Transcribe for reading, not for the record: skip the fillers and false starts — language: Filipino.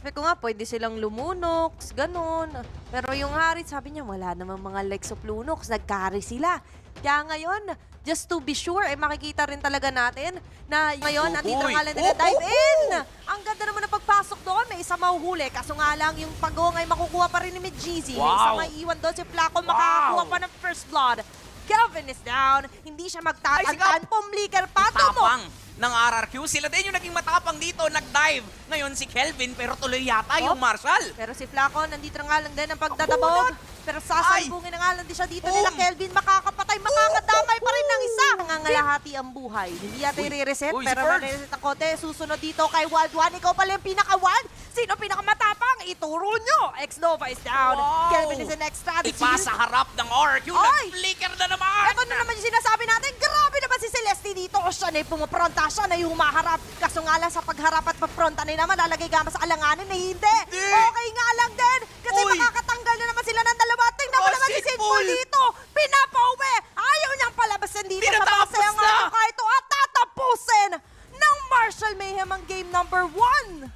Sabi ko nga, pwede silang Lumunok, ganun. Pero yung Harit, sabi niya, wala namang mga likes of Lunox, nag-carry sila. Kaya ngayon, just to be sure, makikita rin talaga natin na ngayon, andito Uy! nga lang nila dive in! Ang ganda naman ng pagpasok doon, may isa mahuhuli. Kaso nga lang, yung pagong ay makukuha pa rin ni Medjeezy. May isa Wow! maiiwan doon, si Flaco makakakuha pa ng first blood. Kelvin is down, hindi siya magtatantan, pumliker pa, Tapang ng RRQ. Sila din yung naging matapang dito, nag-dive. Ngayon si Kelvin, pero tuloy yata yung Marshall. Pero si Flaco, nandito na nga lang din ang pagdadabog. Pero sasalubungin na nga lang din siya dito nila Kelvin. Makakapatay, makakadamay pa rin ng isa. Nangangalahati ang buhay. Hindi yata i-reset, Uy, si pero Ferg. ma-reset ang kote. Susunod dito kay Wild One. Ikaw pala yung pinaka-wild. Sino pinakamatapang? Ituro nyo. X-Nova is down. Wow. Kelvin is the next strategy. Ipa sa harap ng RRQ, Ay! nag-flicker na naman! Ito na naman yung sinasabi natin. Grabe naman si Celeste dito. O siya na yung pumapronta, siya na yung humaharap. Kaso nga lang sa pagharap at pagpronta na naman, lalagay gama sa alanganin na hindi. Okay nga lang din. Kasi Uy! makakatanggal na naman sila ng dalawa. Tingnan mo Oh, naman si Sid Sidful Bull! dito. Pinapauwi. Ayaw niyang palabasin dito sa Tinatapos masayang na! ano kahit at tatapusin ng Marshall Mayhem ang game number 1.